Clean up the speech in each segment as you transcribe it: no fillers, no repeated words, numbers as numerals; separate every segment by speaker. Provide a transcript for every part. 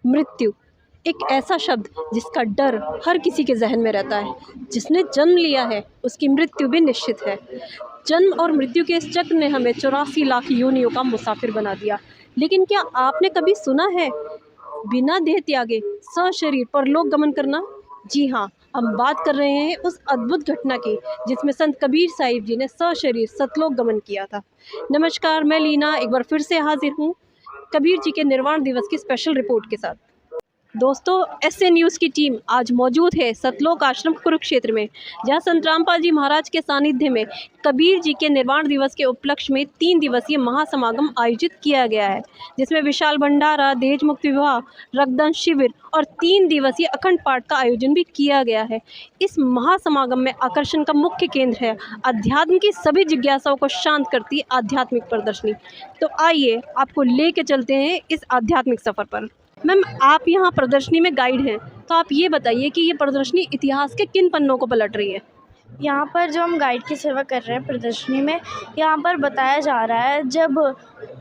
Speaker 1: मृत्यु एक ऐसा शब्द जिसका डर हर किसी के जहन में रहता है। जिसने जन्म लिया है उसकी मृत्यु भी निश्चित है। जन्म और मृत्यु के इस चक्र ने हमें 84 लाख योनियों का मुसाफिर बना दिया। लेकिन क्या आपने कभी सुना है बिना देह त्यागे सशरीर परलोक गमन करना? जी हाँ, हम बात कर रहे हैं उस अद्भुत घटना की जिसमें संत कबीर साहिब जी ने सशरीर सतलोक गमन किया था। नमस्कार, मैं लीना एक बार फिर से हाजिर हूँ कबीर जी के निर्वाण दिवस की स्पेशल रिपोर्ट के साथ। दोस्तों, एसए न्यूज़ की टीम आज मौजूद है सतलोक आश्रम कुरुक्षेत्र में, जहां संत रामपाल जी महाराज के सानिध्य में कबीर जी के निर्वाण दिवस के उपलक्ष्य में 3 दिवसीय महासमागम आयोजित किया गया है, जिसमें विशाल भंडारा, दहेज मुक्त विवाह, रक्तदान शिविर और 3 दिवसीय अखंड पाठ का आयोजन भी किया गया है। इस महासमागम में आकर्षण का मुख्य केंद्र है अध्यात्म की सभी जिज्ञासाओं को शांत करती आध्यात्मिक प्रदर्शनी। तो आइए आपको लेके चलते हैं इस आध्यात्मिक सफ़र पर। मैम, आप यहाँ प्रदर्शनी में गाइड हैं, तो आप ये बताइए कि ये प्रदर्शनी इतिहास के किन पन्नों को पलट रही है?
Speaker 2: यहाँ पर जो हम गाइड की सेवा कर रहे हैं प्रदर्शनी में, यहाँ पर बताया जा रहा है जब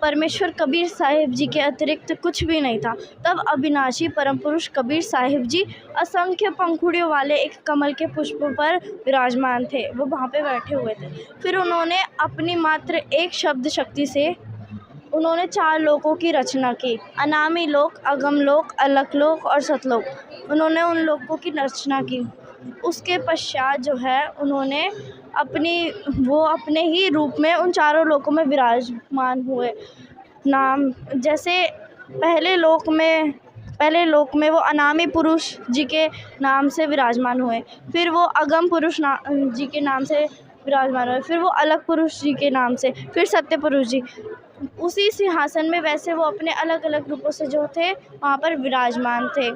Speaker 2: परमेश्वर कबीर साहिब जी के अतिरिक्त कुछ भी नहीं था, तब अविनाशी परम पुरुष कबीर साहिब जी असंख्य पंखुड़ियों वाले एक कमल के पुष्प पर विराजमान थे। वो वहाँ पे बैठे हुए थे। फिर उन्होंने अपनी मात्र एक शब्द शक्ति से उन्होंने 4 लोकों की रचना की। अनामी लोक, अगम लोक, अलक लोक और सतलोक। उन्होंने उन लोकों की रचना की। उसके पश्चात जो है उन्होंने अपने ही रूप में उन चारों लोकों में विराजमान हुए। नाम जैसे पहले लोक में वो अनामी पुरुष जी के नाम से विराजमान हुए, फिर वो अगम पुरुष जी के नाम से विराजमान हुए, फिर वो अलग पुरुष जी के नाम से, फिर सत्य पुरुष जी। उसी सिंहासन में वैसे वो अपने अलग अलग रूपों से जो थे वहाँ पर विराजमान थे।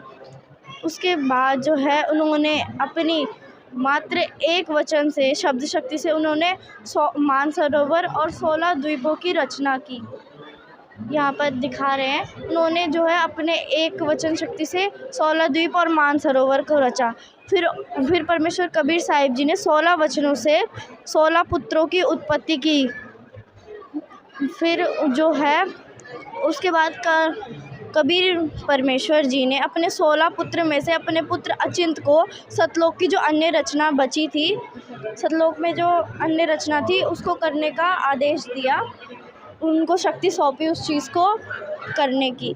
Speaker 2: उसके बाद जो है उन्होंने अपनी मात्र एक वचन से, शब्द शक्ति से उन्होंने मानसरोवर और 16 द्वीपों की रचना की। यहाँ पर दिखा रहे हैं, उन्होंने जो है अपने एक वचन शक्ति से 16 द्वीप और मानसरोवर को रचा। फिर परमेश्वर कबीर साहिब जी ने 16 वचनों से 16 पुत्रों की उत्पत्ति की। फिर जो है उसके बाद कबीर परमेश्वर जी ने अपने 16 पुत्र में से अपने पुत्र अचिंत को सतलोक की जो अन्य रचना बची थी, सतलोक में जो अन्य रचना थी उसको करने का आदेश दिया। उनको शक्ति सौंपी उस चीज़ को करने की।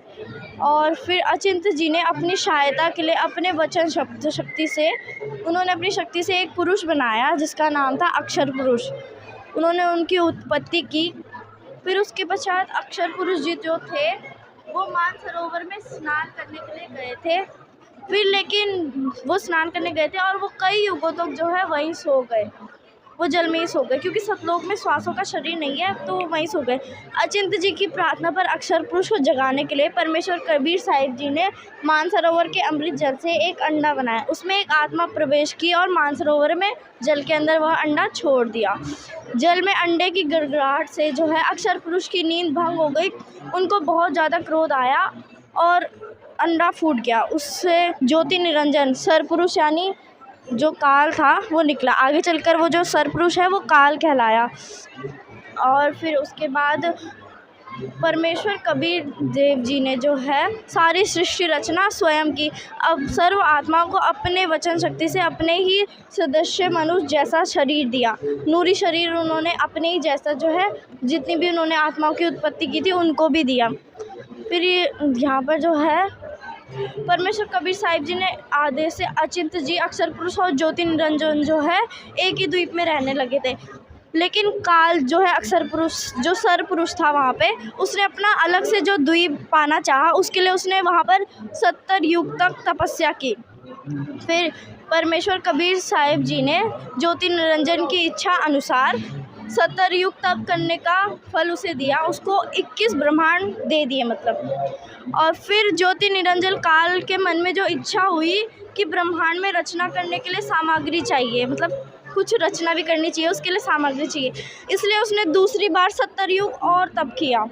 Speaker 2: और फिर अचिंत जी ने अपनी सहायता के लिए अपने वचन शक्ति से उन्होंने अपनी शक्ति से एक पुरुष बनाया जिसका नाम था अक्षर पुरुष। उन्होंने उनकी उत्पत्ति की। फिर उसके पश्चात अक्षर पुरुष जी जो थे वो मानसरोवर में स्नान करने के लिए गए थे। फिर लेकिन वो स्नान करने गए थे और वो कई युगों तक जो है वहीं सो गए, वो जल में ही सो गए, क्योंकि सतलोक में श्वासों का शरीर नहीं है, तो वहीं सो गए। अचिंत जी की प्रार्थना पर अक्षर पुरुष को जगाने के लिए परमेश्वर कबीर साहिब जी ने मानसरोवर के अमृत जल से एक अंडा बनाया। उसमें एक आत्मा प्रवेश की और मानसरोवर में जल के अंदर वह अंडा छोड़ दिया। जल में अंडे की गड़गड़ाहट से जो है अक्षर पुरुष की नींद भंग हो गई। उनको बहुत ज़्यादा क्रोध आया और अंडा फूट गया। उससे ज्योति निरंजन सरपुरुष यानी जो काल था वो निकला। आगे चलकर वो जो सरपुरुष है वो काल कहलाया। और फिर उसके बाद परमेश्वर कबीर देव जी ने जो है सारी सृष्टि रचना स्वयं की। अब सर्व आत्मा को अपने वचन शक्ति से अपने ही सदस्य मनुष्य जैसा शरीर दिया। नूरी शरीर उन्होंने अपने ही जैसा जो है जितनी भी उन्होंने आत्माओं की उत्पत्ति की थी उनको भी दिया। फिर यहाँ पर जो है परमेश्वर कबीर साहिब जी ने आदेश से अचिंत जी, अक्षर पुरुष और ज्योति निरंजन जो है एक ही द्वीप में रहने लगे थे। लेकिन काल जो है अक्षर पुरुष जो सर पुरुष था वहाँ पे, उसने अपना अलग से जो द्वीप पाना चाहा, उसके लिए उसने वहाँ पर 70 युग तक तपस्या की। फिर परमेश्वर कबीर साहिब जी ने ज्योति निरंजन की इच्छा अनुसार 70 युग तप करने का फल उसे दिया। उसको 21 ब्रह्मांड दे दिए मतलब। और फिर ज्योति निरंजन काल के मन में जो इच्छा हुई कि ब्रह्मांड में रचना करने के लिए सामग्री चाहिए, मतलब कुछ रचना भी करनी चाहिए, उसके लिए सामग्री चाहिए, इसलिए उसने दूसरी बार 70 युग और तप किया।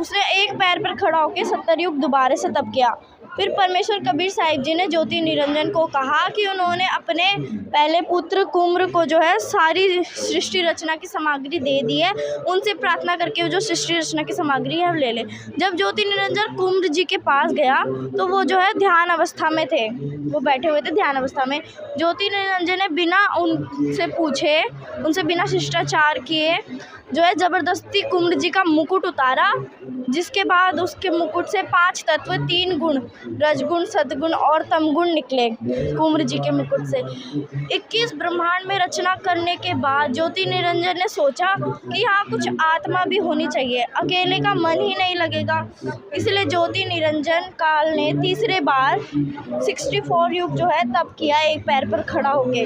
Speaker 2: उसने एक पैर पर खड़ा होकर 70 युग दोबारा से तप किया। फिर परमेश्वर कबीर साहिब जी ने ज्योति निरंजन को कहा कि उन्होंने अपने पहले पुत्र कुम्र को जो है सारी सृष्टि रचना की सामग्री दे दी है, उनसे प्रार्थना करके वो जो सृष्टि रचना की सामग्री है वो ले ले। जब ज्योति निरंजन कुम्र जी के पास गया तो वो जो है ध्यान अवस्था में थे, वो बैठे हुए थे ध्यान अवस्था में। ज्योति निरंजन ने बिना उनसे पूछे, उनसे बिना शिष्टाचार किए जो है ज़बरदस्ती कुम्र जी का मुकुट उतारा, जिसके बाद उसके मुकुट से 5 तत्व 3 गुण रजगुण सतगुण और तमगुण निकले कुम्र जी के मुकुट से। 21 ब्रह्मांड में रचना करने के बाद ज्योति निरंजन ने सोचा कि हाँ कुछ आत्मा भी होनी चाहिए, अकेले का मन ही नहीं लगेगा। इसलिए ज्योति निरंजन काल ने तीसरे बार 64 युग जो है तप किया, एक पैर पर खड़ा होके।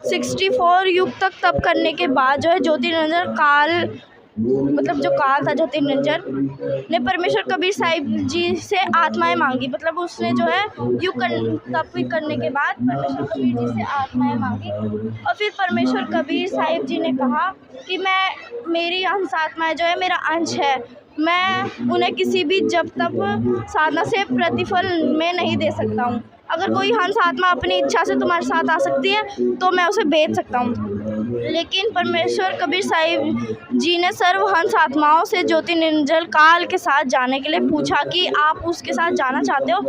Speaker 2: 64 युग तक तप करने के बाद जो है ज्योति निरंजन काल, मतलब जो काल था, ज्योति निरंजन ने परमेश्वर कबीर साहिब जी से आत्माएं मांगी। मतलब उसने जो है तप करने के बाद परमेश्वर कबीर जी से आत्माएं मांगी और फिर परमेश्वर कबीर साहिब जी ने कहा कि मेरी हंस आत्माएं जो है मेरा अंश है, मैं उन्हें किसी भी जप तप साधना से प्रतिफल में नहीं दे सकता हूँ। अगर कोई हंस आत्मा अपनी इच्छा से तुम्हारे साथ आ सकती है तो मैं उसे बेच सकता हूँ। लेकिन परमेश्वर कबीर साहिब जी ने सर्व हंस आत्माओं से ज्योति निरंजन काल के साथ जाने के लिए पूछा कि आप उसके साथ जाना चाहते हो।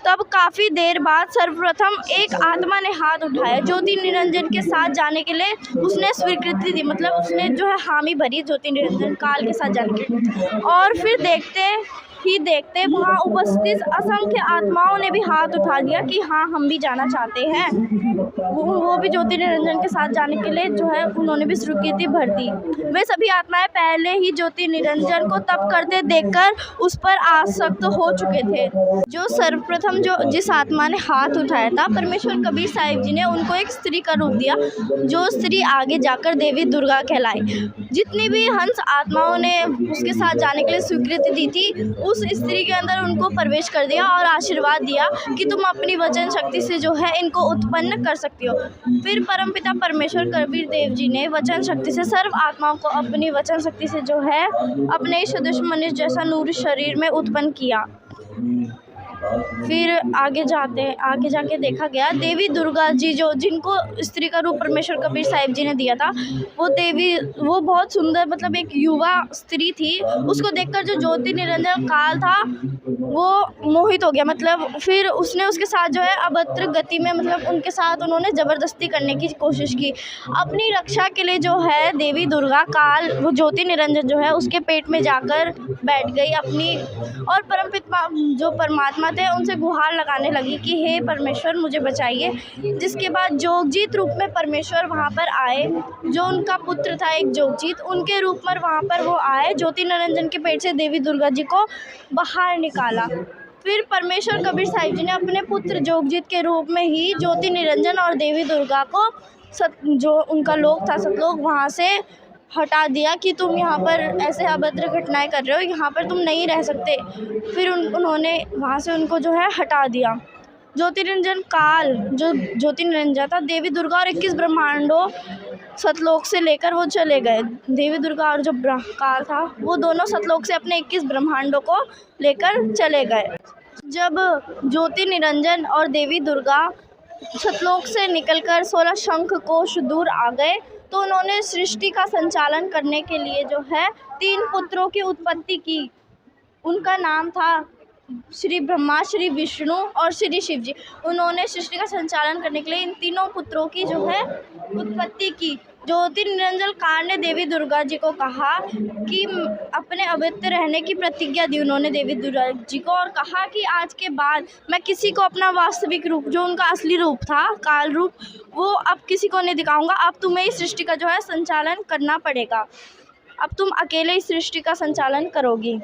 Speaker 2: तब काफ़ी देर बाद सर्वप्रथम एक आत्मा ने हाथ उठाया, ज्योति निरंजन के साथ जाने के लिए उसने स्वीकृति दी, मतलब उसने जो है हामी भरी ज्योति निरंजन काल के साथ जाने के लिए। और फिर देखते वहाँ उपस्थित असंख्य आत्माओं ने भी हाथ उठा दिया कि हाँ हम भी जाना चाहते हैं। वो भी ज्योति निरंजन के साथ जाने के लिए जो है उन्होंने भी स्वीकृति भर दी। वे सभी आत्माएं पहले ही ज्योति निरंजन को तप करते देखकर उस पर आसक्त हो चुके थे। जो सर्वप्रथम जिस आत्मा ने हाथ उठाया था, परमेश्वर कबीर साहिब जी ने उनको एक स्त्री का रूप दिया, जो स्त्री आगे जाकर देवी दुर्गा कहलाई। जितनी भी हंस आत्माओं ने उसके साथ जाने के लिए स्वीकृति दी थी, उस स्त्री के अंदर उनको प्रवेश कर दिया और आशीर्वाद दिया कि तुम अपनी वचन शक्ति से जो है इनको उत्पन्न कर सकती हो। फिर परमपिता परमेश्वर कबीर देव जी ने वचन शक्ति से सर्व आत्माओं को अपनी वचन शक्ति से जो है अपने सदृश मनुष्य जैसा नूरी शरीर में उत्पन्न किया। फिर आगे जाके देखा गया देवी दुर्गा जी जिनको स्त्री का रूप परमेश्वर कबीर साहिब जी ने दिया था, वो बहुत सुंदर, मतलब एक युवा स्त्री थी। उसको देखकर जो ज्योति निरंजन काल था वो मोहित हो गया। मतलब फिर उसने उसके साथ जो है अभद्र गति में, मतलब उनके साथ उन्होंने ज़बरदस्ती करने की कोशिश की। अपनी रक्षा के लिए जो है देवी दुर्गा काल, वो ज्योति निरंजन जो है उसके पेट में जाकर बैठ गई अपनी, और परमपिता जो परमात्मा थे उनसे गुहार लगाने लगी कि हे परमेश्वर मुझे बचाइए। जिसके बाद जोगजीत रूप में परमेश्वर वहाँ पर आए, जो उनका पुत्र था एक जोगजीत, उनके रूप में वहाँ पर वो आए, ज्योति निरंजन के पेट से देवी दुर्गा जी को बाहर निकाला। फिर परमेश्वर कबीर साहिब जी ने अपने पुत्र जोगजीत के रूप में ही ज्योति निरंजन और देवी दुर्गा को जो उनका लोक था सतलोक, वहाँ से हटा दिया कि तुम यहाँ पर ऐसे अभद्र घटनाएं कर रहे हो, यहाँ पर तुम नहीं रह सकते। फिर उन्होंने वहाँ से उनको जो है हटा दिया। ज्योति निरंजन काल, जो ज्योति निरंजन था, देवी दुर्गा और 21 ब्रह्मांडों सतलोक से लेकर वो चले गए। देवी दुर्गा और जो काल था वो दोनों सतलोक से अपने 21 ब्रह्मांडों को लेकर चले गए। जब ज्योति निरंजन और देवी दुर्गा सतलोक से निकलकर 16 शंख कोश दूर आ गए तो उन्होंने सृष्टि का संचालन करने के लिए जो है 3 पुत्रों की उत्पत्ति की। उनका नाम था श्री ब्रह्मा, श्री विष्णु और श्री शिव जी। उन्होंने सृष्टि का संचालन करने के लिए इन तीनों पुत्रों की जो है उत्पत्ति की। ज्योति निरंजन काल ने देवी दुर्गा जी को कहा कि अपने अवैध रहने की प्रतिज्ञा दी उन्होंने देवी दुर्गा जी को, और कहा कि आज के बाद मैं किसी को अपना वास्तविक रूप, जो उनका असली रूप था काल रूप, वो अब किसी को नहीं दिखाऊंगा। अब तुम्हें इस सृष्टि का जो है संचालन करना पड़ेगा, अब तुम अकेले इस सृष्टि का संचालन करोगी।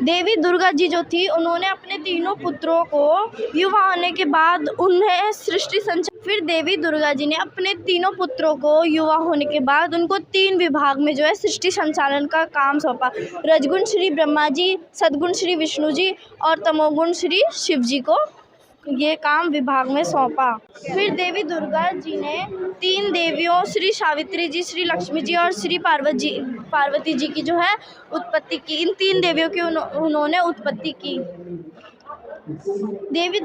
Speaker 2: देवी दुर्गा जी जो थी उन्होंने अपने तीनों पुत्रों को युवा होने के बाद उन्हें सृष्टि फिर देवी दुर्गा जी ने अपने तीनों पुत्रों को युवा होने के बाद उनको 3 विभाग में जो है सृष्टि संचालन का काम सौंपा। रजगुण श्री ब्रह्मा जी, सद्गुण श्री विष्णु जी और तमोगुण श्री शिव जी को ये काम विभाग में सौंपा। फिर देवी दुर्गा जी ने 3 देवियों श्री सावित्री जी, श्री लक्ष्मी जी और श्री पार्वती जी की जो है उत्पत्ति की। इन 3 देवियों की उन्होंने उत्पत्ति की। देवी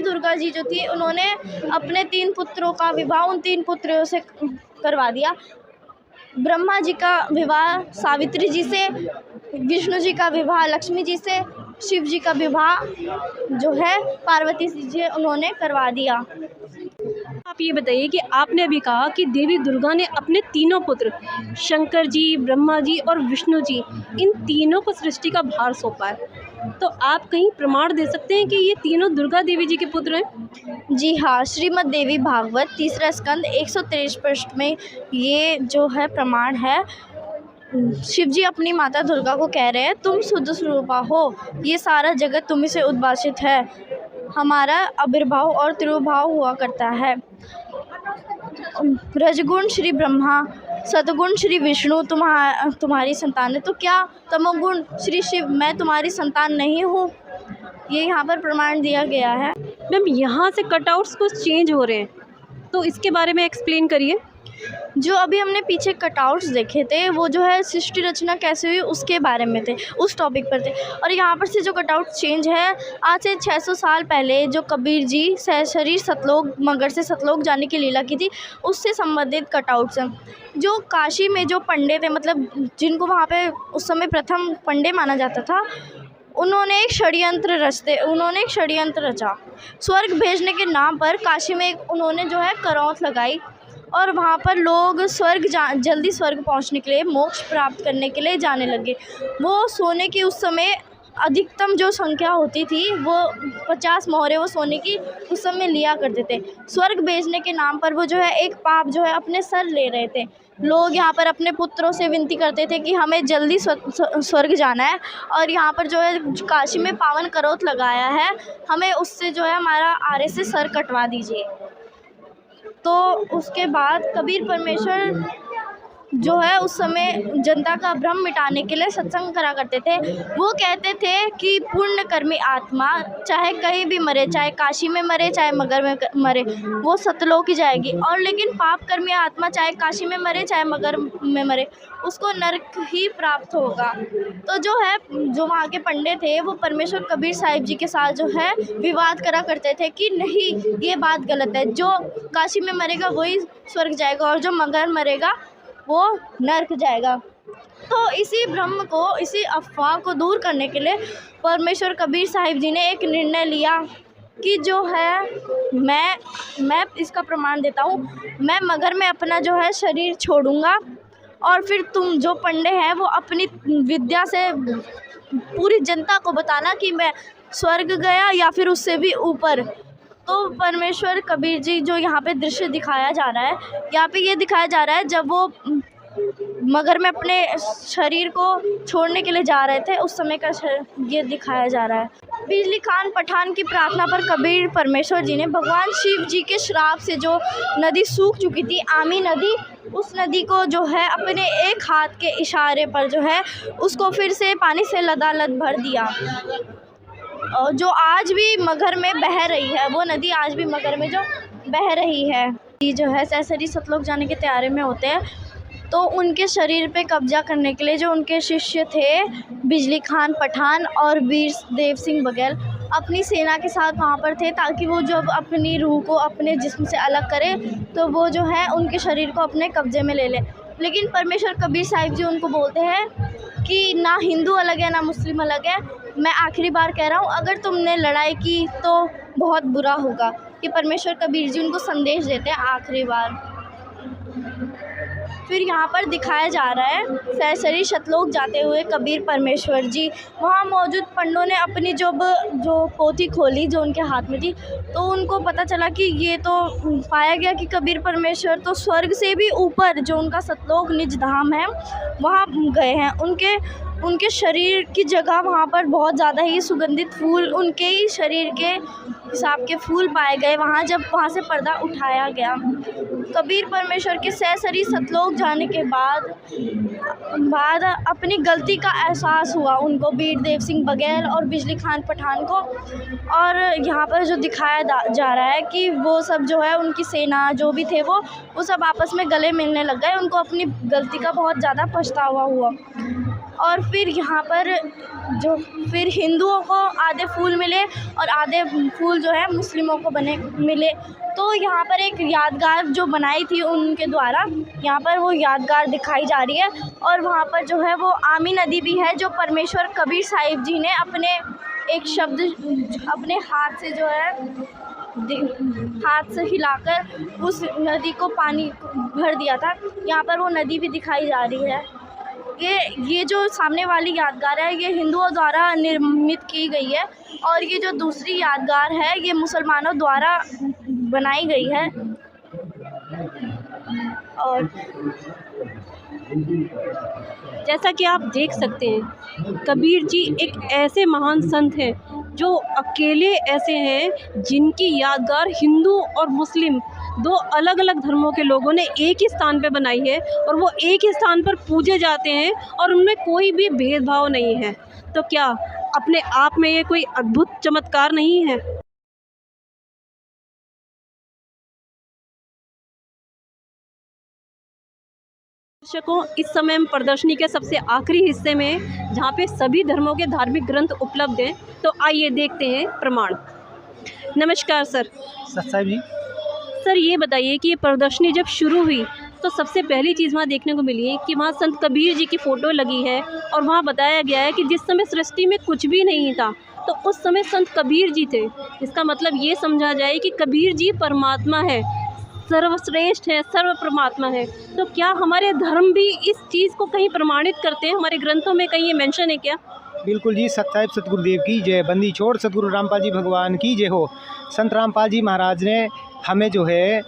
Speaker 2: दुर्गा जी जो थी उन्होंने अपने 3 पुत्रों का विवाह उन 3 पुत्रों से करवा दिया। ब्रह्मा जी का विवाह सावित्री जी से, विष्णु जी का विवाह लक्ष्मी जी से, शिव जी का विवाह जो है पार्वती जी से उन्होंने करवा दिया।
Speaker 1: आप ये बताइए कि आपने अभी कहा कि देवी दुर्गा ने अपने तीनों पुत्र शंकर जी, ब्रह्मा जी और विष्णु जी, इन तीनों को सृष्टि का भार सौंपा है, तो आप कहीं प्रमाण दे सकते हैं कि ये तीनों दुर्गा देवी जी के पुत्र हैं?
Speaker 2: जी हाँ, श्रीमद् देवी भागवत 3रा स्कंद 123 पृष्ठ में ये जो है प्रमाण है। शिव जी अपनी माता दुर्गा को कह रहे हैं, तुम शुद्ध स्वरूपा हो, ये सारा जगत तुम्ही से उद्भासित है, हमारा आविर्भाव और तिरुभाव हुआ करता है। रजगुण श्री ब्रह्मा, सतगुण श्री विष्णु तुम्हारी संतान है, तो क्या तमोगुण श्री शिव मैं तुम्हारी संतान नहीं हूँ? ये यहाँ पर प्रमाण दिया गया है।
Speaker 1: मैम, यहाँ से कटआउट्स कुछ चेंज हो रहे हैं, तो इसके बारे में एक्सप्लेन करिए।
Speaker 2: जो अभी हमने पीछे कटआउट्स देखे थे वो जो है सृष्टि रचना कैसे हुई उसके बारे में थे, उस टॉपिक पर थे। और यहाँ पर से जो कटआउट चेंज है, आज से 600 साल पहले जो कबीर जी सहशरीर सतलोक मगर से सतलोक जाने की लीला की थी, उससे संबंधित कटआउट्स हैं। जो काशी में जो पंडे थे, मतलब जिनको वहाँ पे उस समय प्रथम पंडे माना जाता था, उन्होंने एक षड्यंत्र रचा। स्वर्ग भेजने के नाम पर काशी में उन्होंने जो है करौंत लगाई और वहाँ पर लोग जल्दी स्वर्ग पहुँचने के लिए, मोक्ष प्राप्त करने के लिए जाने लगे। वो सोने की उस समय अधिकतम जो संख्या होती थी वो 50 मोहरे वो सोने की उस समय लिया करते थे। स्वर्ग भेजने के नाम पर वो जो है एक पाप जो है अपने सर ले रहे थे। लोग यहाँ पर अपने पुत्रों से विनती करते थे कि हमें जल्दी स्वर्ग जाना है और यहाँ पर जो है काशी में पावन करौत लगाया है, हमें उससे जो है हमारा आरे से सर कटवा दीजिए। तो उसके बाद कबीर परमेश्वर जो है उस समय जनता का भ्रम मिटाने के लिए सत्संग करा करते थे। वो कहते थे कि पुण्य कर्मी आत्मा चाहे कहीं भी मरे, चाहे काशी में मरे, चाहे मगर में मरे, वो सतलोक ही जाएगी। और लेकिन पाप कर्मी आत्मा चाहे काशी में मरे, चाहे मगर में मरे, उसको नरक ही प्राप्त होगा। तो जो है जो वहाँ के पंडित थे वो परमेश्वर कबीर साहिब जी के साथ जो है विवाद करा करते थे कि नहीं, ये बात गलत है, जो काशी में मरेगा वही स्वर्ग जाएगा और जो मगर मरेगा वो नरक जाएगा। तो इसी भ्रम को, इसी अफवाह को दूर करने के लिए परमेश्वर कबीर साहिब जी ने एक निर्णय लिया कि जो है मैं इसका प्रमाण देता हूँ, मैं मगर में अपना जो है शरीर छोड़ूंगा और फिर तुम जो पंडे हैं वो अपनी विद्या से पूरी जनता को बताना कि मैं स्वर्ग गया या फिर उससे भी ऊपर। तो परमेश्वर कबीर जी जो यहाँ पे दृश्य दिखाया जा रहा है, यहाँ पे ये दिखाया जा रहा है जब वो मगर में अपने शरीर को छोड़ने के लिए जा रहे थे, उस समय का ये दिखाया जा रहा है। बिजली खान पठान की प्रार्थना पर कबीर परमेश्वर जी ने भगवान शिव जी के श्राप से जो नदी सूख चुकी थी, आमी नदी, उस नदी को जो है अपने एक हाथ के इशारे पर जो है उसको फिर से पानी से लदालद भर दिया। और जो आज भी मगर में बह रही है, वो नदी आज भी मगर में जो बह रही है, ये जो है सहसरी सतलोक जाने के तैयारी में होते हैं। तो उनके शरीर पे कब्जा करने के लिए जो उनके शिष्य थे बिजली खान पठान और वीर देव सिंह बघेल अपनी सेना के साथ वहाँ पर थे, ताकि वो जब अपनी रूह को अपने जिस्म से अलग करे तो वो जो है उनके शरीर को अपने कब्जे में ले ले। लेकिन परमेश्वर कबीर साहिब जी उनको बोलते हैं कि ना हिंदू अलग है ना मुस्लिम अलग है, मैं आखिरी बार कह रहा हूँ, अगर तुमने लड़ाई की तो बहुत बुरा होगा। कि परमेश्वर कबीर जी उनको संदेश देते हैं आखिरी बार। फिर यहाँ पर दिखाया जा रहा है सहसरी सतलोक जाते हुए कबीर परमेश्वर जी, वहाँ मौजूद पंडों ने अपनी जो पोथी खोली जो उनके हाथ में थी, तो उनको पता चला कि ये तो पाया गया कि कबीर परमेश्वर तो स्वर्ग से भी ऊपर जो उनका सतलोक निज धाम है वहाँ गए हैं। उनके शरीर की जगह वहाँ पर बहुत ज़्यादा ही सुगंधित फूल उनके ही शरीर के हिसाब के फूल पाए गए वहाँ, जब वहाँ से पर्दा उठाया गया। कबीर परमेश्वर के सहसरी सतलोक जाने के बाद अपनी गलती का एहसास हुआ उनको, वीरदेव सिंह बघेल और बिजली खान पठान को। और यहाँ पर जो दिखाया जा रहा है कि वो सब जो है उनकी सेना जो भी थे वो सब आपस में गले मिलने लग गए, उनको अपनी गलती का बहुत ज़्यादा पछतावा हुआ। और फिर यहाँ पर फिर हिंदुओं को आधे फूल मिले और आधे फूल जो है मुस्लिमों को मिले। तो यहाँ पर एक यादगार जो बनाई थी उनके द्वारा, यहाँ पर वो यादगार दिखाई जा रही है। और वहाँ पर जो है वो आमी नदी भी है, जो परमेश्वर कबीर साहिब जी ने अपने एक शब्द अपने हाथ से जो है हाथ से हिलाकर उस नदी को पानी भर दिया था। यहाँ पर वो नदी भी दिखाई जा रही है। ये जो सामने वाली यादगार है ये हिंदुओं द्वारा निर्मित की गई है, और ये जो दूसरी यादगार है ये मुसलमानों द्वारा बनाई गई है। और
Speaker 1: जैसा कि आप देख सकते हैं, कबीर जी एक ऐसे महान संत हैं जो अकेले ऐसे हैं जिनकी यादगार हिंदू और मुस्लिम दो अलग अलग धर्मों के लोगों ने एक ही स्थान पे बनाई है, और वो एक ही स्थान पर पूजे जाते हैं और उनमें कोई भी भेदभाव नहीं है। तो क्या अपने आप में ये कोई अद्भुत चमत्कार नहीं है? दर्शकों, इस समय हम प्रदर्शनी के सबसे आखिरी हिस्से में, जहाँ पे सभी धर्मों के धार्मिक ग्रंथ उपलब्ध हैं, तो आइए देखते हैं प्रमाण। नमस्कार सर।
Speaker 3: साहब जी।
Speaker 1: सर ये बताइए कि ये प्रदर्शनी जब शुरू हुई तो सबसे पहली चीज़ वहाँ देखने को मिली है कि वहाँ संत कबीर जी की फ़ोटो लगी है, और वहाँ बताया गया है कि जिस समय सृष्टि में कुछ भी नहीं था तो उस समय संत कबीर जी थे। इसका मतलब ये समझा जाए कि कबीर जी परमात्मा है, सर्वश्रेष्ठ है, सर्व परमात्मा है। तो क्या हमारे धर्म भी इस चीज़ को कहीं प्रमाणित करते हैं? हमारे ग्रंथों में कहीं ये मेंशन है क्या?
Speaker 3: बिल्कुल जी, सत्याब सतगुरुदेव की जय, बंदी छोड़ सतगुरु रामपाल जी भगवान की जय हो। संत रामपाल जी महाराज ने हमें जो है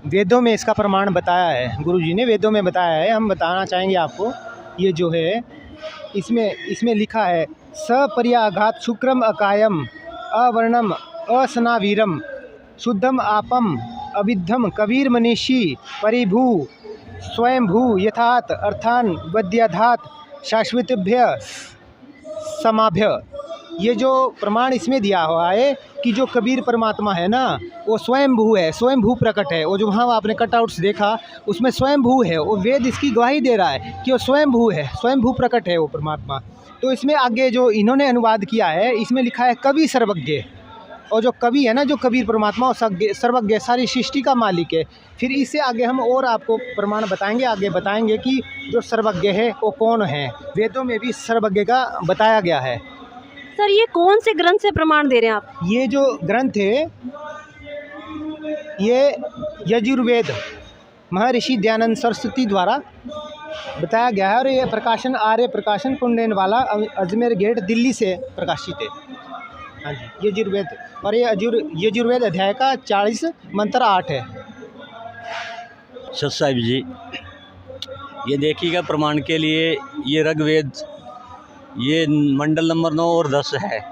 Speaker 3: वेदों में इसका प्रमाण बताया है, गुरु जी ने वेदों में बताया है। हम बताना चाहेंगे आपको। ये जो है इसमें लिखा है, सपर्याघात शुक्रम अकायम अवर्णम असनावीरम शुद्धम आपम अविद्धम कबीर मनीषी परिभू स्वयंभू यथात अर्थान वद्याधात शाश्वतभ्य समाभ्य। ये जो प्रमाण इसमें दिया हुआ है कि जो कबीर परमात्मा है ना, वो स्वयंभू है, स्वयंभू प्रकट है। वो जो वहाँ आपने कटआउट्स देखा उसमें स्वयंभू है, वो वेद इसकी गवाही दे रहा है कि वो स्वयंभू है, स्वयंभू प्रकट है वो परमात्मा। तो इसमें आगे जो इन्होंने अनुवाद किया है, इसमें लिखा है कवि सर्वज्ञ। और जो कवि है ना, जो कबीर परमात्मा सर्वज्ञ, सारी सृष्टि का मालिक है। फिर इससे आगे हम और आपको प्रमाण बताएंगे, आगे बताएंगे कि जो सर्वज्ञ है वो कौन है। वेदों में भी सर्वज्ञ का बताया गया है।
Speaker 1: सर ये कौन से ग्रंथ से प्रमाण दे रहे हैं आप?
Speaker 3: ये जो ग्रंथ है ये यजुर्वेद महर्षि दयानंद सरस्वती द्वारा बताया गया है, और ये प्रकाशन आर्य प्रकाशन कुंडेन वाला अजमेर गेट दिल्ली से प्रकाशित है। हाँ जी, यजुर्वेद। और ये यजुर्वेद अध्याय का 40 मंत्र 8 है।
Speaker 4: सत साहिब जी, ये देखिएगा प्रमाण के लिए, ये ऋग्वेद, ये मंडल नंबर 9 और 10 है।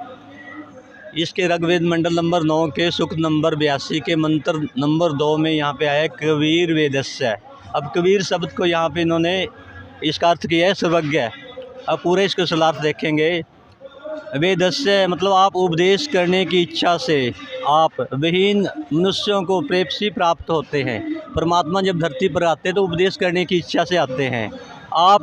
Speaker 4: इसके ऋग्वेद मंडल नंबर 9 के सूक्त नंबर 82 के मंत्र नंबर 2 में यहाँ पे आया कबीर वेदस्य। अब कबीर शब्द को यहाँ पे इन्होंने इसका अर्थ किया है सर्वज्ञ। अब पूरे इसके सलार्थ देखेंगे। वेदस्य मतलब आप उपदेश करने की इच्छा से आप विहीन मनुष्यों को प्रेपसी प्राप्त होते हैं। परमात्मा जब धरती पर आते हैं तो उपदेश करने की इच्छा से आते हैं। आप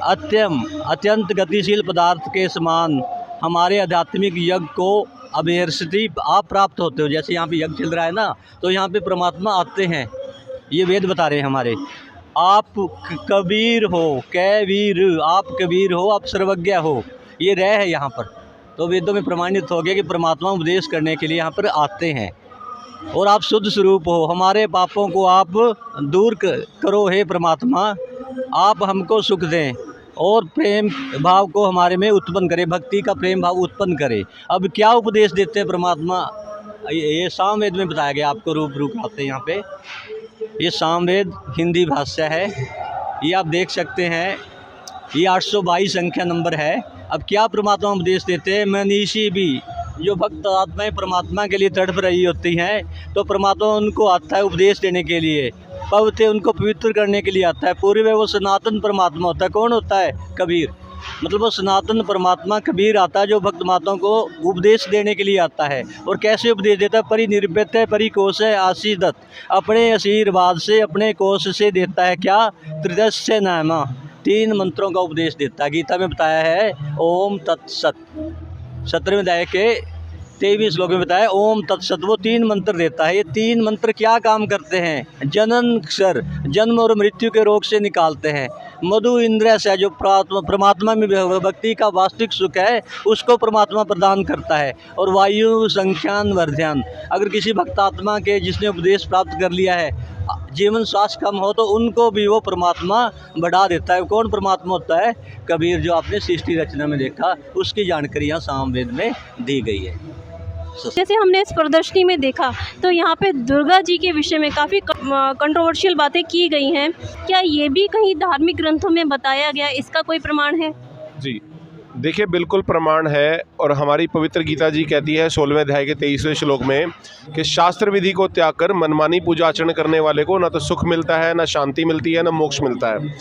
Speaker 4: अत्यंत गतिशील पदार्थ के समान हमारे आध्यात्मिक यज्ञ को अभिहर्षति आप प्राप्त होते हो। जैसे यहाँ पे यज्ञ चल रहा है ना, तो यहाँ पे परमात्मा आते हैं। ये वेद बता रहे हैं हमारे। आप कबीर हो, कैवीर, आप कबीर हो, आप सर्वज्ञ हो, ये रह है यहाँ पर। तो वेदों में प्रमाणित हो गया कि परमात्मा उपदेश करने के लिए यहाँ पर आते हैं। और आप शुद्ध स्वरूप हो, हमारे पापों को आप दूर करो हे परमात्मा, आप हमको सुख दें और प्रेम भाव को हमारे में उत्पन्न करें, भक्ति का प्रेम भाव उत्पन्न करें। अब क्या उपदेश देते हैं परमात्मा, ये सामवेद में बताया गया। आपको रूप आते हैं यहाँ पे। ये सामवेद हिंदी भाष्य है, ये आप देख सकते हैं। ये 822 संख्या नंबर है। अब क्या परमात्मा उपदेश देते हैं, मनीषी भी जो भक्त आत्माएं परमात्मा के लिए तड़प रही होती हैं, तो परमात्मा उनको आता है उपदेश देने के लिए, पवित्र उनको पवित्र करने के लिए आता है। पूर्व वो सनातन परमात्मा होता है। कौन होता है? कबीर। मतलब वो सनातन परमात्मा कबीर आता है, जो भक्त महात्माओं को उपदेश देने के लिए आता है। और कैसे उपदेश देता है? परिनिर्भित है, परिकोश है, आशीष दत्त, अपने आशीर्वाद से, अपने कोश से देता है। क्या? त्रिदश नामा, 3 मंत्रों का उपदेश देता है। गीता में बताया है ओम तत्सत, 17वें अध्याय के 23वें श्लोक में बताया ओम तत्सत, वो 3 मंत्र देता है। ये 3 मंत्र क्या काम करते हैं? जनन क्षर, जन्म और मृत्यु के रोग से निकालते हैं। मधु इंद्रिय से, जो परमात्मा में भक्ति का वास्तविक सुख है उसको परमात्मा प्रदान करता है। और वायु संख्यान वर्ध्यान, अगर किसी भक्तात्मा के जिसने उपदेश प्राप्त कर लिया है, जीवन श्वास कम हो, तो उनको भी वो परमात्मा बढ़ा देता है। कौन परमात्मा होता है? कबीर, जो आपने सृष्टि रचना में देखा, उसकी जानकारी यहाँ सामवेद में दी गई है।
Speaker 1: जैसे हमने इस प्रदर्शनी में देखा तो यहाँ पे दुर्गा जी के विषय में काफ़ी कंट्रोवर्शियल बातें की गई हैं। क्या ये भी कहीं धार्मिक ग्रंथों में बताया गया, इसका कोई प्रमाण है?
Speaker 5: जी देखिए, बिल्कुल प्रमाण है। और हमारी पवित्र गीता जी कहती है 16वें अध्याय के 23वें श्लोक में कि शास्त्र विधि को त्याग कर मनमानी पूजा आचरण करने वाले को न तो सुख मिलता है, न शांति मिलती है, न मोक्ष मिलता है।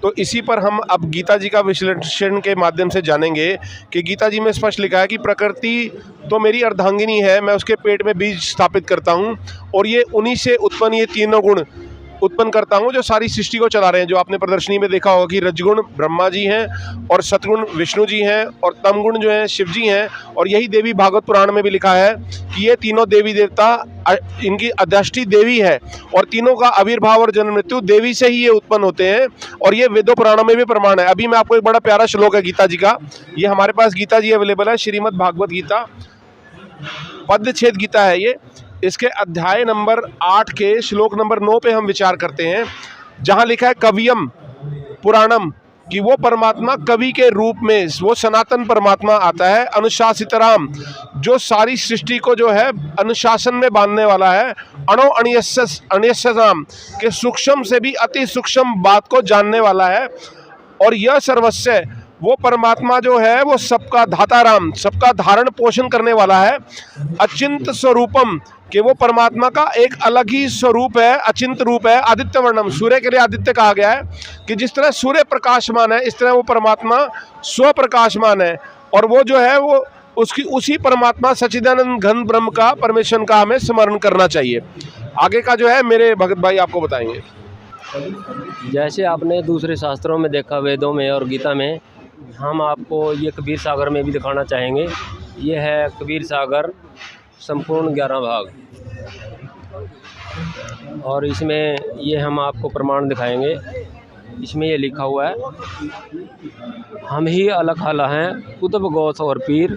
Speaker 5: तो इसी पर हम अब गीता जी का विश्लेषण के माध्यम से जानेंगे कि गीता जी में स्पष्ट लिखा है कि प्रकृति तो मेरी अर्धांगिनी है, मैं उसके पेट में बीज स्थापित करता हूँ और ये उन्हीं से उत्पन्न ये तीनों गुण उत्पन्न करता हूँ जो सारी सृष्टि को चला रहे हैं। जो आपने प्रदर्शनी में देखा होगा कि रजगुण ब्रह्मा जी हैं और सतगुण विष्णु जी हैं और तमगुण जो हैं शिव जी हैं। और यही देवी भागवत पुराण में भी लिखा है कि ये तीनों देवी देवता इनकी अध्यष्टि देवी है और तीनों का आविर्भाव और जन्म मृत्यु देवी से ही ये उत्पन्न होते हैं। और ये वेदों पुराणों में भी प्रमाण है। अभी मैं आपको एक बड़ा प्यारा श्लोक है गीता जी का, ये हमारे पास गीता जी अवेलेबल है, श्रीमद् भागवत गीता, पद्यच्छेद गीता है ये। इसके अध्याय नंबर 8 के श्लोक नंबर 9 पे हम विचार करते हैं, जहाँ लिखा है कवियम पुराणम, कि वो परमात्मा कवि के रूप में, वो सनातन परमात्मा आता है। अनुशासितराम, जो सारी सृष्टि को जो है अनुशासन में बांधने वाला है। अणो अण्यस्यताम, के सूक्ष्म से भी अति सूक्ष्म बात को जानने वाला है। और यह सर्वस्व, वो परमात्मा जो है वो सबका धाताराम, सबका धारण पोषण करने वाला है। अचिंत स्वरूपम, कि वो परमात्मा का एक अलग ही स्वरूप है, अचिंत रूप है। आदित्य वर्णम, सूर्य के लिए आदित्य कहा गया है कि जिस तरह सूर्य प्रकाशमान है इस तरह वो परमात्मा स्वप्रकाशमान है। और वो जो है वो उसी परमात्मा सच्चिदानंद घन ब्रह्म का, परमेश्वर का हमें स्मरण करना चाहिए। आगे का जो है मेरे भगत भाई आपको बताएंगे।
Speaker 6: जैसे आपने दूसरे शास्त्रों में देखा, वेदों में और गीता में, हम आपको ये कबीर सागर में भी दिखाना चाहेंगे। ये है कबीर सागर, संपूर्ण 11 भाग, और इसमें ये हम आपको प्रमाण दिखाएंगे। इसमें ये लिखा हुआ है, हम ही अलग हला हैं कुतुब गौस और पीर,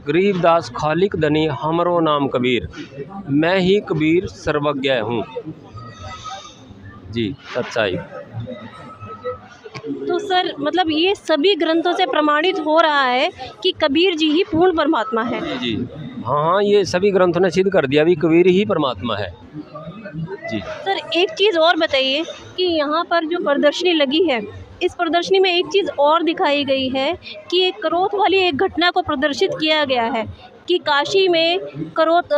Speaker 6: गरीबदास खालिक धनी हमरो नाम कबीर, मैं ही कबीर सर्वज्ञ हूँ। जी सच्चाई।
Speaker 1: तो सर मतलब ये सभी ग्रंथों से प्रमाणित हो रहा है कि कबीर जी ही पूर्ण परमात्मा है।
Speaker 6: जी हाँ, ये सभी ग्रंथों ने सिद्ध कर दिया भी कबीर ही परमात्मा है। जी
Speaker 1: सर एक चीज़ और बताइए कि यहाँ पर जो प्रदर्शनी लगी है, इस प्रदर्शनी में एक चीज़ और दिखाई गई है कि एक करोत वाली एक घटना को प्रदर्शित किया गया है कि काशी में करोत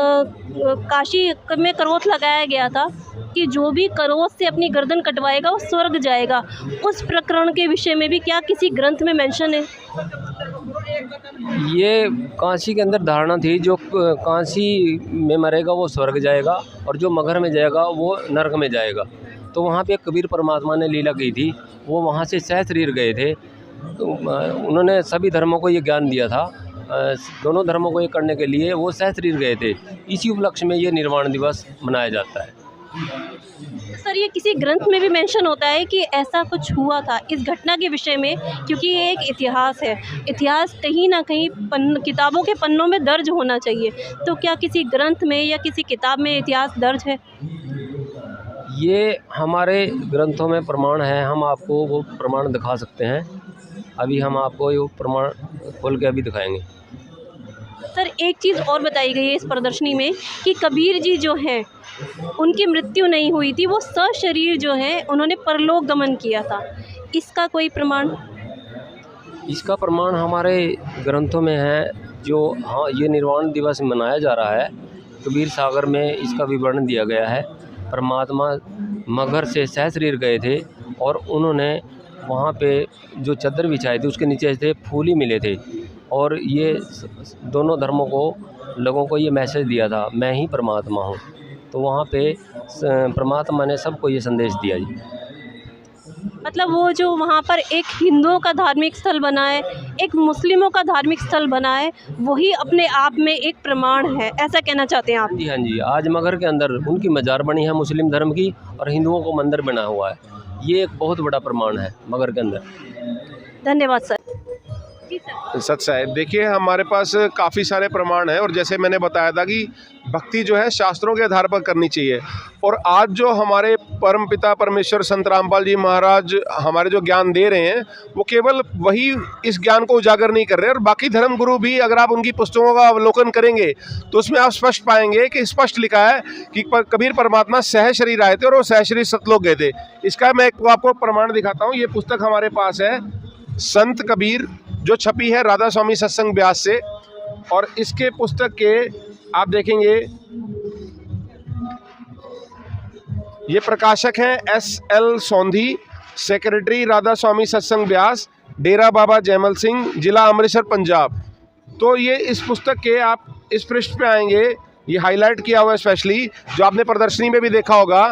Speaker 1: लगाया गया था कि जो भी करोत से अपनी गर्दन कटवाएगा वो स्वर्ग जाएगा। उस प्रकरण के विषय में भी क्या किसी ग्रंथ में मेंशन है?
Speaker 6: ये काशी के अंदर धारणा थी, जो काशी में मरेगा वो स्वर्ग जाएगा और जो मगहर में जाएगा वो नरक में जाएगा। तो वहाँ पे कबीर परमात्मा ने लीला की थी, वो वहाँ से सह शरीर गए थे। तो उन्होंने सभी धर्मों को ये ज्ञान दिया था, दोनों धर्मों को ये करने के लिए वो सह शरीर गए थे। इसी उपलक्ष्य में ये निर्वाण दिवस मनाया जाता है।
Speaker 1: सर ये किसी ग्रंथ में भी मेंशन होता है कि ऐसा कुछ हुआ था इस घटना के विषय में? क्योंकि ये एक इतिहास है, इतिहास कहीं ना कहीं किताबों के पन्नों में दर्ज होना चाहिए। तो क्या किसी ग्रंथ में या किसी किताब में इतिहास दर्ज है?
Speaker 6: ये हमारे ग्रंथों में प्रमाण है, हम आपको वो प्रमाण दिखा सकते हैं। अभी हम आपको ये प्रमाण खोल के अभी दिखाएंगे।
Speaker 1: सर एक चीज़ और बताई गई है इस प्रदर्शनी में कि कबीर जी जो हैं उनकी मृत्यु नहीं हुई थी, वो सशरीर जो है उन्होंने परलोक गमन किया था। इसका कोई प्रमाण?
Speaker 6: इसका प्रमाण हमारे ग्रंथों में है। जो हाँ ये निर्वाण दिवस मनाया जा रहा है, कबीर सागर में इसका विवरण दिया गया है। परमात्मा मगहर से सहस्रीर गए थे और उन्होंने वहाँ पे जो चादर बिछाए थे उसके नीचे से फूल ही मिले थे, और ये दोनों धर्मों को लोगों को ये मैसेज दिया था, मैं ही परमात्मा हूँ। तो वहाँ पे परमात्मा ने सबको ये संदेश दिया जी।
Speaker 1: मतलब वो जो वहाँ पर एक हिंदुओं का धार्मिक स्थल बना है, एक मुस्लिमों का धार्मिक स्थल बना है, वही अपने आप में एक प्रमाण है, ऐसा कहना चाहते हैं आप?
Speaker 6: जी हाँ जी, आज मगहर के अंदर उनकी मज़ार बनी है मुस्लिम धर्म की, और हिंदुओं को मंदिर बना हुआ है। ये एक बहुत बड़ा प्रमाण है मगहर के अंदर।
Speaker 1: धन्यवाद सर। जी सर।
Speaker 5: सच है। देखिए हमारे पास काफ़ी सारे प्रमाण हैं, और जैसे मैंने बताया था कि भक्ति जो है शास्त्रों के आधार पर करनी चाहिए। और आज जो हमारे परम पिता परमेश्वर संत रामपाल जी महाराज हमारे जो ज्ञान दे रहे हैं, वो केवल वही इस ज्ञान को उजागर नहीं कर रहे। और बाकी धर्म गुरु भी, अगर आप उनकी पुस्तकों का अवलोकन करेंगे तो उसमें आप स्पष्ट पाएंगे कि स्पष्ट लिखा है कि कबीर परमात्मा सह शरीर आए थे और वो सह शरीर सतलोक गए थे। इसका मैं आपको प्रमाण दिखाता हूँ। ये पुस्तक हमारे पास है, संत कबीर, जो छपी है राधा स्वामी सत्संग ब्यास से। और इसके पुस्तक के आप देखेंगे, ये प्रकाशक हैं SL सोंधी, सेक्रेटरी राधा स्वामी सत्संग ब्यास, डेरा बाबा जयमल सिंह, जिला अमृतसर, पंजाब। तो ये इस पुस्तक के आप इस पृष्ठ पे आएंगे, ये हाईलाइट किया हुआ है स्पेशली, जो आपने प्रदर्शनी में भी देखा होगा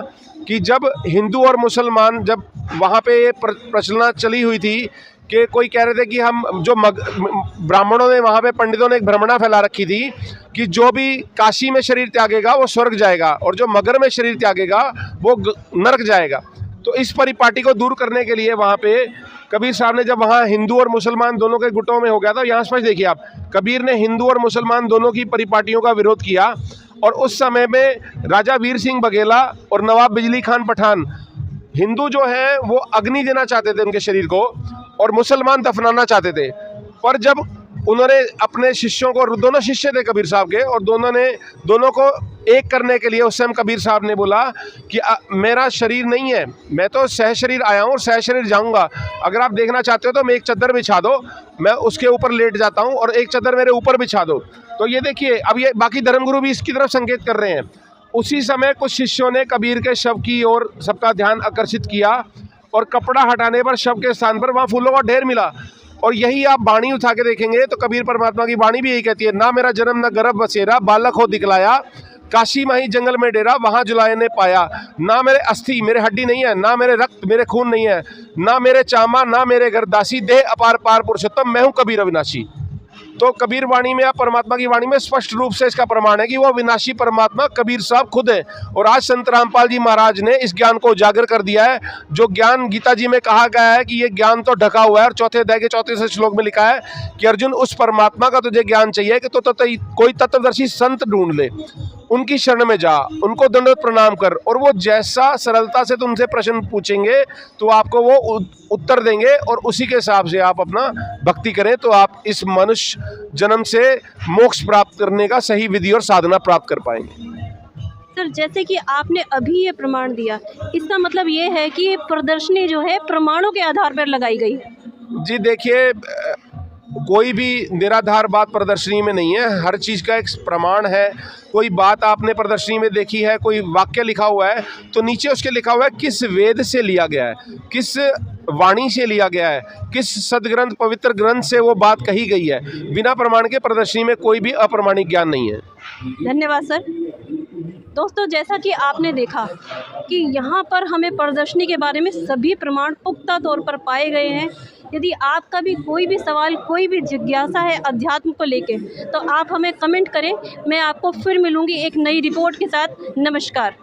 Speaker 5: कि जब हिंदू और मुसलमान, जब वहाँ पे ये प्रचलना चली हुई थी कि कोई कह रहे थे कि हम जो ब्राह्मणों ने, वहाँ पे पंडितों ने एक भ्रमणा फैला रखी थी कि जो भी काशी में शरीर त्यागेगा वो स्वर्ग जाएगा, और जो मगहर में शरीर त्यागेगा वो नरक जाएगा। तो इस परिपाटी को दूर करने के लिए वहाँ पे कबीर साहब ने, जब वहाँ हिंदू और मुसलमान दोनों के गुटों में हो गया था, यहाँ स्पष्ट देखिए आप, कबीर ने हिंदू और मुसलमान दोनों की परिपाटियों का विरोध किया। और उस समय में राजा वीर सिंह बघेला और नवाब बिजली खान पठान, हिंदू जो है वो अग्नि देना चाहते थे उनके शरीर को, और मुसलमान दफनाना चाहते थे। पर जब उन्होंने अपने शिष्यों को, दोनों शिष्य थे कबीर साहब के, और दोनों को एक करने के लिए उस समय कबीर साहब ने बोला कि मेरा शरीर नहीं है, मैं तो सह शरीर आया हूँ और सह शरीर जाऊँगा। अगर आप देखना चाहते हो तो मैं एक चादर बिछा दो, मैं उसके ऊपर लेट जाता हूँ, और एक चादर मेरे ऊपर बिछा दो। तो ये देखिए, अब ये बाकी धर्मगुरु भी इसकी तरफ संकेत कर रहे हैं। उसी समय कुछ शिष्यों ने कबीर के शव की ओर सबका ध्यान आकर्षित किया, और कपड़ा हटाने पर शव के स्थान पर वहाँ फूलों का ढेर मिला। और यही आप वाणी उठा के देखेंगे तो कबीर परमात्मा की वाणी भी यही कहती है, ना मेरा जन्म न गर्भ बसेरा, बालक हो दिखलाया, काशी माही जंगल में डेरा, वहाँ जुलाए ने पाया। ना मेरे अस्थि, मेरे हड्डी नहीं है, ना मेरे रक्त, मेरे खून नहीं है, ना मेरे चामा, ना मेरे गर्दासी, देह अपार पार पुरुषोत्तम, मैं हूँ कबीर अविनाशी। तो कबीर वाणी में, परमात्मा की वाणी में स्पष्ट रूप से इसका प्रमाण है कि वो विनाशी परमात्मा कबीर साहब खुद है। और आज संत रामपाल जी महाराज ने इस ज्ञान को उजागर कर दिया है। जो ज्ञान गीता जी में कहा गया है कि ये ज्ञान तो ढका हुआ है, और चौथे अध्याय के 34 श्लोक में लिखा है कि अर्जुन, उस परमात्मा का तुझे ज्ञान चाहिए कि तो कोई तत्वदर्शी संत ढूंढ ले, उनकी शरण में जा, उनको दंडवत प्रणाम कर, और वो जैसा सरलता से तुमसे प्रश्न पूछेंगे तो आपको वो उत्तर देंगे, और उसी के हिसाब से आप अपना भक्ति करें तो आप इस मनुष्य जन्म से मोक्ष प्राप्त करने का सही विधि और साधना प्राप्त कर पाएंगे।
Speaker 1: सर, जैसे कि आपने अभी ये प्रमाण दिया, इसका मतलब ये है कि ये प्रदर्शनी जो है प्रमाणों के आधार पर लगाई गई है?
Speaker 5: जी देखिए, कोई भी निराधार बात प्रदर्शनी में नहीं है, हर चीज़ का एक प्रमाण है। कोई बात आपने प्रदर्शनी में देखी है, कोई वाक्य लिखा हुआ है, तो नीचे उसके लिखा हुआ है किस वेद से लिया गया है, किस वाणी से लिया गया है, किस सदग्रंथ पवित्र ग्रंथ से वो बात कही गई है। बिना प्रमाण के प्रदर्शनी में कोई भी अप्रमाणिक ज्ञान नहीं है।
Speaker 1: धन्यवाद सर। दोस्तों, जैसा कि आपने देखा कि यहाँ पर हमें प्रदर्शनी के बारे में सभी प्रमाण पुख्ता तौर पर पाए गए हैं। यदि आपका भी कोई भी सवाल, कोई भी जिज्ञासा है अध्यात्म को लेके, तो आप हमें कमेंट करें। मैं आपको फिर मिलूँगी एक नई रिपोर्ट के साथ। नमस्कार।